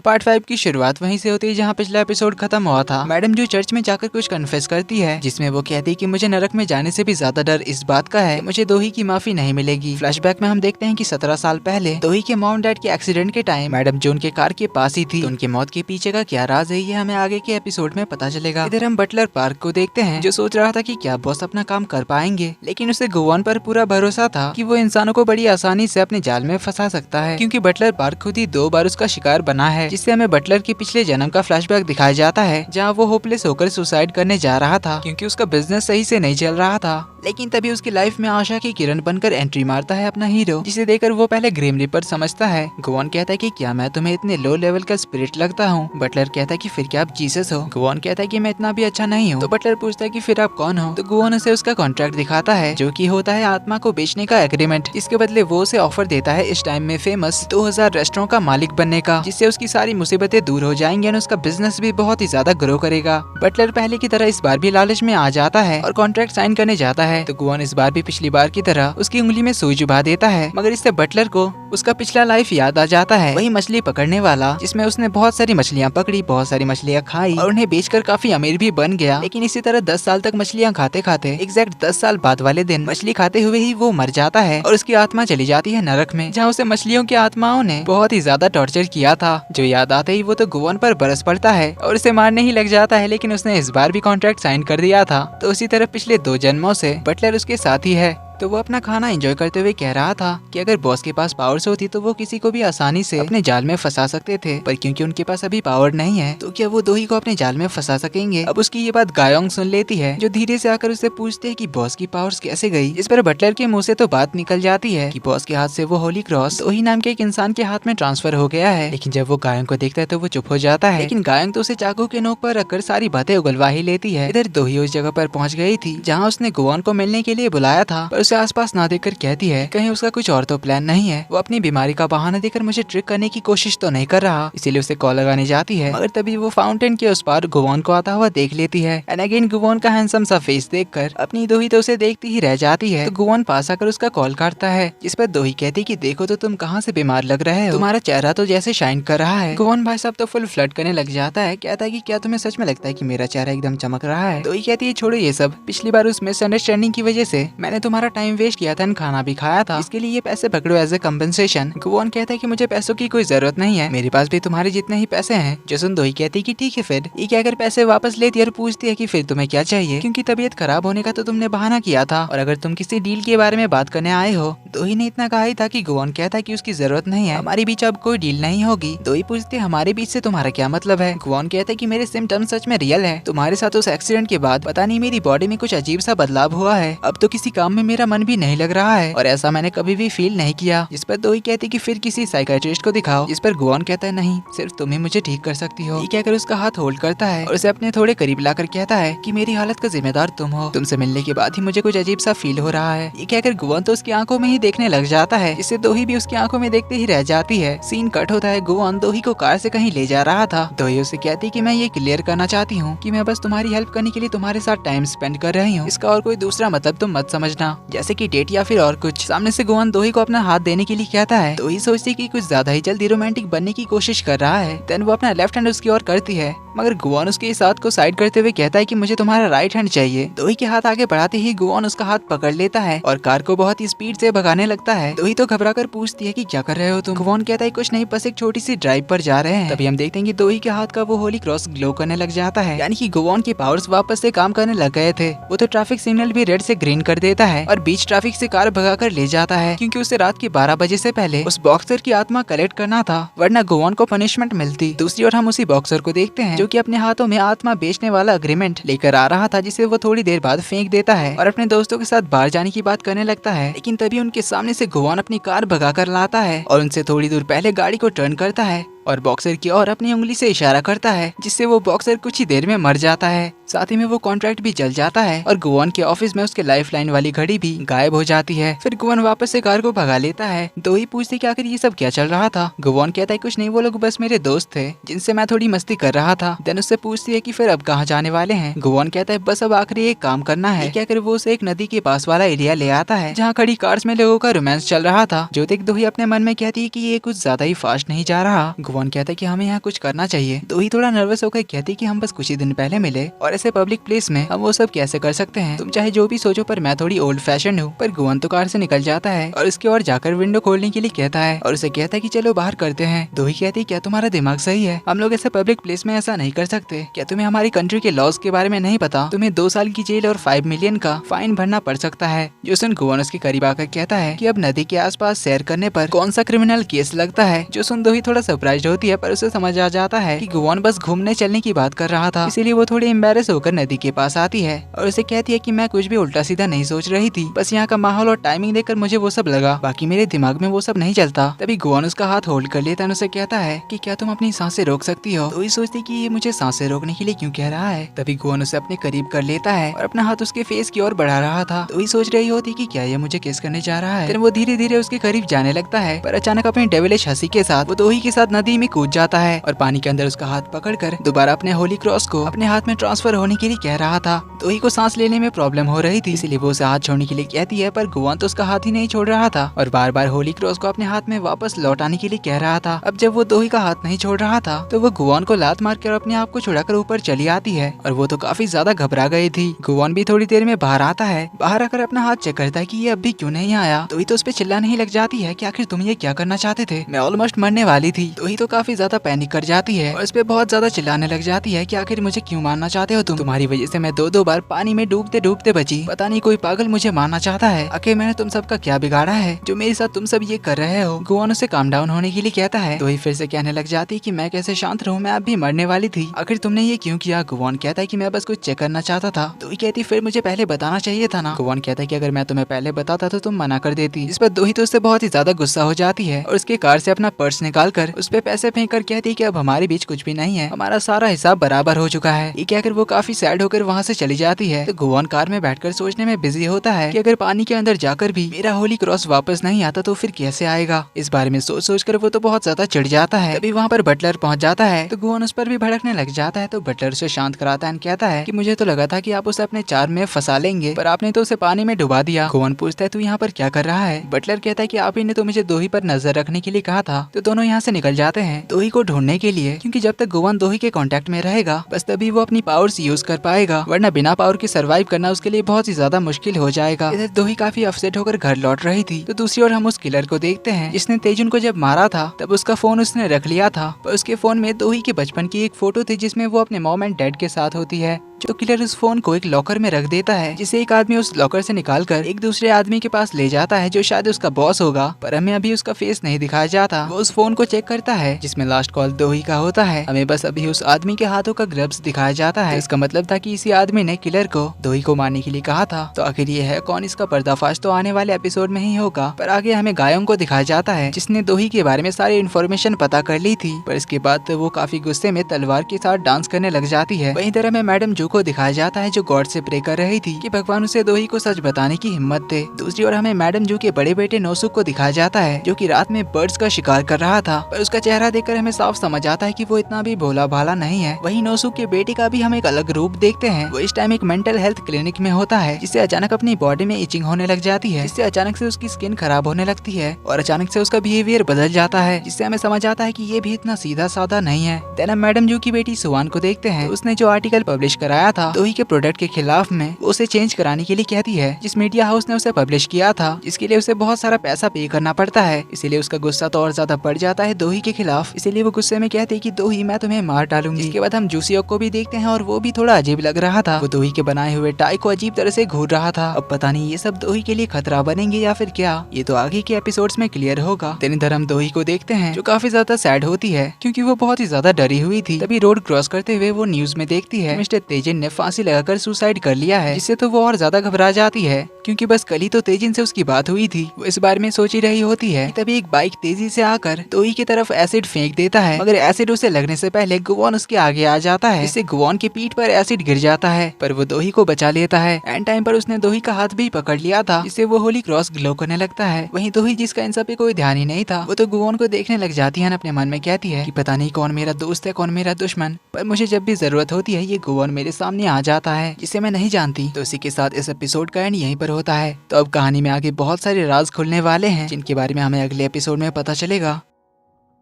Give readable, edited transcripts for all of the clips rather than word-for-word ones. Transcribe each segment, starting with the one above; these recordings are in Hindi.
पार्ट 5 की शुरुआत वहीं से होती है जहाँ पिछला एपिसोड खत्म हुआ था। मैडम जो चर्च में जाकर कुछ कन्फेस करती है, जिसमें वो कहती है कि मुझे नरक में जाने से भी ज्यादा डर इस बात का है कि मुझे दोही की माफी नहीं मिलेगी। फ्लैशबैक में हम देखते हैं कि 17 साल पहले दोही के मॉम डैड के एक्सीडेंट के टाइम मैडम जो उनके कार के पास ही थी, तो उनकी मौत के पीछे का क्या राज है ये हमें आगे के एपिसोड में पता चलेगा। इधर हम बटलर पार्क को देखते हैं जो सोच रहा था कि क्या बॉस अपना काम कर पाएंगे, लेकिन उसे गुवान पर पूरा भरोसा था कि वो इंसानों को बड़ी आसानी से अपने जाल में फंसा सकता है, क्योंकि बटलर पार्क खुद ही 2 बार उसका शिकार बना है। जिससे हमें बटलर के पिछले जन्म का फ्लैशबैक दिखाया जाता है जहाँ वो होपलेस होकर सुसाइड करने जा रहा था क्योंकि उसका बिजनेस सही से नहीं चल रहा था। लेकिन तभी उसकी लाइफ में आशा की किरण बनकर एंट्री मारता है अपना हीरो, जिसे देखकर वो पहले ग्रिम रिपर समझता है। गुवान कहता है कि क्या मैं तुम्हें इतने लो लेवल का स्पिरिट लगता हूँ? बटलर कहता है कि फिर क्या आप जीसस हो? गुवान कहता है कि मैं इतना भी अच्छा नहीं हूँ। तो बटलर पूछता है कि फिर आप कौन हो? तो गुवान उसे उसका कॉन्ट्रैक्ट दिखाता है जो कि होता है आत्मा को बेचने का एग्रीमेंट, जिसके बदले वो उसे ऑफर देता है इस टाइम में फेमस 2000 रेस्टोरेंट का मालिक बनने का, जिससे उसकी सारी मुसीबतें दूर हो जाएंगी और उसका बिजनेस भी बहुत ही ज्यादा ग्रो करेगा। बटलर पहले की तरह इस बार भी लालच में आ जाता है और कॉन्ट्रैक्ट साइन करने जाता है। तो गुवान इस बार भी पिछली बार की तरह उसकी उंगली में सुई चुभा देता है, मगर इससे बटलर को उसका पिछला लाइफ याद आ जाता है, वही मछली पकड़ने वाला जिसमें उसने बहुत सारी मछलियाँ पकड़ी, बहुत सारी मछलियाँ खाई और उन्हें बेचकर काफी अमीर भी बन गया। लेकिन इसी तरह 10 साल तक मछलियाँ खाते खाते एग्जैक्ट 10 साल बाद वाले दिन मछली खाते हुए ही वो मर जाता है और उसकी आत्मा चली जाती है नरक में, जहाँ उसे मछलियों की आत्माओं ने बहुत ही ज्यादा टॉर्चर किया था। जो याद आते ही वो तो गुवान पर बरस पड़ता है और उसे मारने ही लग जाता है, लेकिन उसने इस बार भी कॉन्ट्रैक्ट साइन कर दिया था। तो उसी तरह पिछले 2 जन्मों से बटलर उसके साथ ही है। तो वो अपना खाना एंजॉय करते हुए कह रहा था कि अगर बॉस के पास पावर्स होती तो वो किसी को भी आसानी से अपने जाल में फंसा सकते थे, पर क्योंकि उनके पास अभी पावर नहीं है तो क्या वो दोही को अपने जाल में फंसा सकेंगे? अब उसकी ये बात गायोंग सुन लेती है, जो धीरे से आकर उससे पूछते है कि बॉस की पावर्स कैसे गई। इस पर बटलर के मुंह से तो बात निकल जाती है कि बॉस के हाथ से वो होली क्रॉस दोही नाम के एक इंसान के हाथ में ट्रांसफर हो गया है। लेकिन जब वो गायोंग को देखता है तो वो चुप हो जाता है, लेकिन गायोंग तो उसे चाकू के नोक पर रखकर सारी बातें उगलवा ही लेती है। इधर दोही उस जगह पर पहुंच गई थी जहाँ उसने गुवान को मिलने के लिए बुलाया था, पर उसे आसपास ना देख कहती है कहीं उसका कुछ और तो प्लान नहीं है। वो अपनी बीमारी का बहाना देकर मुझे ट्रिक करने की कोशिश तो नहीं कर रहा, इसीलिए उसे कॉल लगाने जाती है। मगर तभी वो फाउंटेन के उस पार गुवान को आता हुआ देख लेती है। एंड अगेन गुवान का हैंडसम सा फेस देखकर अपनी दोही तो उसे देखती ही रह जाती है। तो गुवान पास आकर उसका कॉल काटता है, जिस पर दोही कहती कि देखो तो तुम कहाँ से बीमार लग रहे हो, तुम्हारा चेहरा तो जैसे शाइन कर रहा है। गुवान भाई साहब तो फुल फ्लर्ट करने लग जाता है, कहता है कि क्या तुम्हें सच में लगता है कि मेरा चेहरा एकदम चमक रहा है? दोही कहती है छोड़ो ये सब, पिछली बार उस मिसअंडरस्टैंडिंग की वजह से मैंने तुम्हारा टाइम वेस्ट किया था, खाना भी खाया था, इसके लिए ये पैसे पकड़ो एज ए कम्पेंसेशन। गुवान कहता है कि मुझे पैसों की कोई जरूरत नहीं है, मेरे पास भी तुम्हारे जितने ही पैसे हैं। जसुन दोही कहती है कि ठीक है फिर। ये कहकर पैसे वापस लेती है और पूछती है कि फिर तुम्हें क्या चाहिए, क्योंकि तबीयत खराब होने का तो तुमने बहाना किया था और अगर तुम किसी डील के बारे में बात करने आए हो। दोही ने इतना कहा ही था कि गुवान कहता है कि उसकी जरूरत नहीं है, हमारे बीच अब कोई डील नहीं होगी। दोही पूछती है हमारे बीच से तुम्हारा क्या मतलब है? गुवान कहता है कि मेरे सिम्टम्स सच में रियल है, तुम्हारे साथ उस एक्सीडेंट के बाद पता नहीं मेरी बॉडी में कुछ अजीब सा बदलाव हुआ है, अब तो किसी काम में मेरा मन भी नहीं लग रहा है और ऐसा मैंने कभी भी फील नहीं किया। जिस पर दोही कहती कि फिर किसी साइकियाट्रिस्ट को दिखाओ, जिस पर गुवान कहता है नहीं, सिर्फ तुम ही मुझे ठीक कर सकती हो। ये कहकर उसका हाथ होल्ड करता है और उसे अपने थोड़े करीब लाकर कहता है कि मेरी हालत का जिम्मेदार तुम हो, तुमसे मिलने के बाद ही मुझे कुछ अजीब सा फील हो रहा है। ये कहकर गुवान तो उसकी आंखों में ही देखने लग जाता है, जिससे दोही भी उसकी आंखों में देखते ही रह जाती है। सीन कट होता है, गुवान दोही को कार से कहीं ले जा रहा था। दोही उसे कहती कि मैं ये क्लियर करना चाहती हूँ कि मैं बस तुम्हारी हेल्प करने के लिए तुम्हारे साथ टाइम स्पेंड कर रही हूँ, इसका और कोई दूसरा मतलब तुम मत समझना, जैसे कि डेट या फिर और कुछ। सामने से गुवान दोही को अपना हाथ देने के लिए कहता है, दोही सोचती कि कुछ ज्यादा ही जल्दी रोमांटिक बनने की कोशिश कर रहा है। देन वो अपना लेफ्ट हैंड उसकी ओर करती है, मगर गुवान उसके इस हाथ को साइड करते हुए कहता है कि मुझे तुम्हारा राइट हैंड चाहिए। दोही के हाथ आगे बढ़ाते ही गुवान उसका हाथ पकड़ लेता है और कार को बहुत ही स्पीड से भगाने लगता है। दोही तो घबराकर पूछती है कि क्या कर रहे हो तुम? गुवान कहता है कुछ नहीं, बस एक छोटी सी ड्राइव पर जा रहे हैं। तभी हम देखते हैं कि दोही के हाथ का वो होली क्रॉस ग्लो करने लग जाता है, यानी कि गुवान के पावर्स वापस से काम करने लग गए थे। वो तो ट्रैफिक सिग्नल भी रेड से ग्रीन कर देता है और बीच ट्रैफिक से कार भगाकर ले जाता है, क्योंकि उसे रात के 12 बजे से पहले उस बॉक्सर की आत्मा कलेक्ट करना था, वरना गुवान को पनिशमेंट मिलती। दूसरी ओर हम उसी बॉक्सर को देखते हैं जो कि अपने हाथों में आत्मा बेचने वाला अग्रीमेंट लेकर आ रहा था, जिसे वो थोड़ी देर बाद फेंक देता है और अपने दोस्तों के साथ बाहर जाने की बात करने लगता है। लेकिन तभी उनके सामने से गुवान अपनी कार भगाकर लाता है और उनसे थोड़ी दूर पहले गाड़ी को टर्न करता है और बॉक्सर की ओर अपनी उंगली से इशारा करता है, जिससे वो बॉक्सर कुछ ही देर में मर जाता है। साथ ही में वो कॉन्ट्रैक्ट भी जल जाता है और गुवान के ऑफिस में उसके लाइफ लाइन वाली घड़ी भी गायब हो जाती है। फिर गुवान वापस से कार को भगा लेता है। दोही पूछती कि आखिर ये सब क्या चल रहा था? गुवान कहता है कुछ नहीं, वो लोग बस मेरे दोस्त थे जिनसे मैं थोड़ी मस्ती कर रहा था। देन उससे पूछती है कि फिर अब कहाँ जाने वाले हैं? गुवान कहता है बस अब आखिरी एक काम करना है। क्या कर वो उसे एक नदी के पास वाला एरिया ले आता है जहाँ खड़ी कार्स में लोगों का रोमांस चल रहा था। जो देख दोही अपने मन में कहती है कि ये कुछ ज्यादा ही फास्ट नहीं जा रहा। गुवान कहता है कि हमें यहाँ कुछ करना चाहिए। दोही थोड़ा नर्वस होकर कहती है कि हम बस कुछ ही दिन पहले मिले और ऐसे पब्लिक प्लेस में हम वो सब कैसे कर सकते हैं, तुम चाहे जो भी सोचो पर मैं थोड़ी ओल्ड फैशन हूँ। पर गुवान तो कार से निकल जाता है और उसके और जाकर विंडो खोलने के लिए कहता है और उसे कहता है कि चलो बाहर करते हैं। दोही कहती है क्या तुम्हारा दिमाग सही है, हम लोग ऐसे पब्लिक प्लेस में ऐसा नहीं कर सकते। क्या तुम्हें हमारी कंट्री के लॉज के बारे में नहीं पता, तुम्हें 2 साल की जेल और 5 मिलियन का फाइन भरना पड़ सकता है। जो सुन गुवान उसके करीब आकर कहता है कि अब नदी के आसपास सैर करने पर कौन सा क्रिमिनल केस लगता है। जो सुन दोही थोड़ा सरप्राइज होती है पर उसे समझ आ जाता है कि गुवान बस घूमने चलने की बात कर रहा था, इसीलिए वो थोड़ी एम्बेरस होकर नदी के पास आती है और उसे कहती है कि मैं कुछ भी उल्टा सीधा नहीं सोच रही थी, बस यहाँ का माहौल और टाइमिंग देखकर मुझे वो सब लगा, बाकी मेरे दिमाग में वो सब नहीं चलता। तभी गुवान उसका हाथ होल्ड कर लेता है और उसे कहता है कि क्या तुम अपनी सांसें रोक सकती हो। तो ये सोचती कि ये मुझे सांसें रोकने के लिए क्यों कह रहा है। तभी गुवान उसे अपने करीब कर लेता है और अपना हाथ उसके फेस की ओर बढ़ा रहा था। तो ये सोच रही होती कि क्या ये मुझे किस करने जा रहा है। फिर वो धीरे धीरे उसके करीब जाने लगता है पर अचानक अपनी डेविलिश हंसी के साथ वो दोही के साथ नदी में कूद जाता है और पानी के अंदर उसका हाथ पकड़कर दोबारा अपने होली क्रॉस को अपने हाथ में ट्रांसफर होने के लिए कह रहा था। दोही को सांस लेने में प्रॉब्लम हो रही थी, इसीलिए वो उसे हाथ छोड़ने के लिए कहती है पर गुवान तो उसका हाथ ही नहीं छोड़ रहा था और बार बार होली क्रॉस को अपने हाथ में वापस लौटाने के लिए कह रहा था। अब जब वो दोही का हाथ नहीं छोड़ रहा था तो वो गुवान को लात मारकर अपने आप को छुड़ाकर ऊपर चली आती है और वो तो काफी ज्यादा घबरा गई थी। गुवान भी थोड़ी देर में बाहर आता है, बाहर आकर अपना हाथ चेक करता है कि ये अब भी क्यों नहीं आया। दोही तो उस पे चिल्लाने ही लग जाती है कि आखिर तुम ये क्या करना चाहते थे, मैं ऑलमोस्ट मरने वाली थी। दोही तो काफी ज्यादा पैनिक कर जाती है और इस पे बहुत ज्यादा चिल्लाने लग जाती है कि आखिर मुझे क्यों मारना चाहते हो तुम, तुम्हारी वजह से मैं 2-2 बार पानी में डूबते डूबते बची, पता नहीं कोई पागल मुझे मारना चाहता है, आखिर मैंने तुम सबका क्या बिगाड़ा है जो मेरे साथ तुम सब ये कर रहे हो। गुवान उसे काम डाउन होने के लिए कहता है। दोही फिर से कहने लग जाती है कि मैं कैसे शांत रहूं, मैं अब भी मरने वाली थी, आखिर तुमने ये क्यों किया। गुवान कहता है कि मैं बस कुछ चेक करना चाहता था। दोही कहती फिर मुझे पहले बताना चाहिए था ना। गुवान कहता है कि अगर मैं तुम्हें पहले बताता तो तुम मना कर देती। इस पर दोही तो उससे बहुत ही ज्यादा गुस्सा हो जाती है और उसके कार से अपना पर्स निकाल कर उस पे पैसे फेंक कर कहती है कि अब हमारे बीच कुछ भी नहीं है, हमारा सारा हिसाब बराबर हो चुका है। ये कहकर वो काफी सैड होकर वहाँ से चली जाती है। तो गुवान कार में बैठकर सोचने में बिजी होता है कि अगर पानी के अंदर जाकर भी मेरा होली क्रॉस वापस नहीं आता तो फिर कैसे आएगा। इस बारे में सोच सोच कर वो तो बहुत ज्यादा चिढ़ जाता है। तभी वहाँ पर बटलर पहुँच जाता है तो गुवान उस पर भी भड़कने लग जाता है। तो बटलर उसे शांत कराता है, कहता है कि मुझे तो लगा था कि आप उसे अपने चार्म में फंसा लेंगे पर आपने तो उसे पानी में डुबा दिया। गुवान पूछता है तू यहाँ पर क्या कर रहा है। बटलर कहता है कि आप ही ने तो मुझे दोही पर नजर रखने के लिए कहा था। तो दोनों यहाँ से निकल जाते हैं दोही को ढूंढने के लिए, क्योंकि जब तक गुवान दोही के कांटेक्ट में रहेगा बस तभी वो अपनी पावर्स यूज कर पाएगा, वरना बिना पावर के सरवाइव करना उसके लिए बहुत ही ज्यादा मुश्किल हो जाएगा। इधर दोही काफी अपसेट होकर घर लौट रही थी तो दूसरी ओर हम उस किलर को देखते हैं जिसने तेजुन को जब मारा था तब उसका फोन उसने रख लिया था पर उसके फोन में दोही के बचपन की एक फोटो थी जिसमें वो अपने मॉम एंड डैड के साथ होती है। जो किलर उस फोन को एक लॉकर में रख देता है जिसे एक आदमी उस लॉकर से निकालकर एक दूसरे आदमी के पास ले जाता है जो शायद उसका बॉस होगा, पर हमें अभी उसका फेस नहीं दिखाया जाता। वो उस फोन को चेक करता है जिसमें लास्ट कॉल दोही का होता है, हमें बस अभी उस आदमी के हाथों का ग्लव्स दिखाया जाता है। इसका मतलब था कि इसी आदमी ने किलर को दोही को मारने के लिए कहा था। तो आखिर ये है कौन, इसका पर्दाफाश तो आने वाले एपिसोड में ही होगा। पर आगे हमें गायों को दिखाया जाता है जिसने दोही के बारे में सारी इन्फॉर्मेशन पता कर ली थी, पर इसके बाद तो वो काफी गुस्से में तलवार के साथ डांस करने लग जाती है। वहीं तरह में मैडम जू को दिखाया जाता है जो गॉड से प्रे कर रही थी कि भगवान उसे दोही को सच बताने की हिम्मत दे। दूसरी ओर हमें मैडम जू के बड़े बेटे नोसुक को दिखाया जाता है जो कि रात में बर्ड्स का शिकार कर रहा था, पर उसका चेहरा देखकर हमें साफ समझ आता है कि वो इतना भी भोला भाला नहीं है। वहीं नोसुक के बेटे का भी हम एक अलग रूप देखते हैं। वो इस टाइम एक मेंटल हेल्थ क्लिनिक में होता है जिससे अचानक अपनी बॉडी में इचिंग होने लग जाती है, जिससे अचानक से उसकी स्किन खराब होने लगती है और अचानक से उसका बिहेवियर बदल जाता है, जिससे हमें समझ आता है कि ये भी इतना सीधा साधा नहीं है। देन हम मैडम जू की बेटी सुवान को देखते हैं। उसने जो आर्टिकल पब्लिश कराया था दोही के प्रोडक्ट के खिलाफ में वो उसे चेंज कराने के लिए कहती है, जिस मीडिया हाउस ने उसे पब्लिश किया था, जिसके लिए उसे बहुत सारा पैसा पे करना पड़ता है। इसीलिए उसका गुस्सा तो और ज्यादा बढ़ जाता है दोही के खिलाफ। इसीलिए वो गुस्से में कहती है कि दोही मैं तुम्हें मार डालूंगी। इसके बाद हम जूसियोक को भी देखते हैं और वो भी थोड़ा अजीब लग रहा था। वो दोही के बनाए हुए टाई को अजीब तरह से घूर रहा था। अब पता नहीं ये सब दोही के लिए खतरा बनेंगे या फिर क्या, ये तो आगे के एपिसोड्स में क्लियर होगा। दिन इधर हम दोही को देखते हैं जो काफी ज्यादा सैड होती है क्योंकि वो बहुत ही ज्यादा डरी हुई थी। तभी रोड क्रॉस करते हुए वो न्यूज में देखती है मिस्टर तेजिन ने फांसी लगाकर सुसाइड कर लिया है, जिससे तो वो और ज्यादा घबरा जाती है क्योंकि बस कल ही तो तेजिन से उसकी बात हुई थी। वो इस बारे में सोच ही रही होती है। तभी एक बाइक तेजी से आकर दोही की तरफ एसिड फेंक देता है, मगर एसिड उसे लगने से पहले गुवान उसके आगे आ जाता है, जिससे गुवान की पीठ पर एसिड गिर जाता है, पर वो दोही को बचा लेता है। एंड टाइम पर उसने दोही का हाथ भी पकड़ लिया था, जिससे वो होली क्रॉस ग्लो करने लगता है। वहीं दोही, जिसका इन सब पे कोई ध्यान ही नहीं था, वो तो गुवान को देखने लग जाती है। अपने मन में कहती है कि पता नहीं कौन मेरा दोस्त है कौन मेरा दुश्मन, पर मुझे जब भी जरूरत होती है ये गुवान मेरे सामने आ जाता है जिसे मैं नहीं जानती। तो इसी के साथ इस एपिसोड का एंड यहीं पर होता है। तो अब कहानी में आगे बहुत सारे राज खुलने वाले हैं जिनके बारे में हमें अगले एपिसोड में पता चलेगा।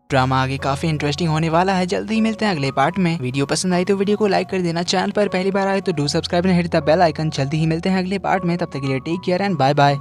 ड्रामा आगे काफी इंटरेस्टिंग होने वाला है। जल्दी ही मिलते हैं अगले पार्ट में। वीडियो पसंद आई तो वीडियो को लाइक कर देना। चैनल पर पहली बार आए तो do subscribe and hit the bell icon. जल्दी ही मिलते हैं अगले पार्ट में। तब तक के लिए take care and bye bye.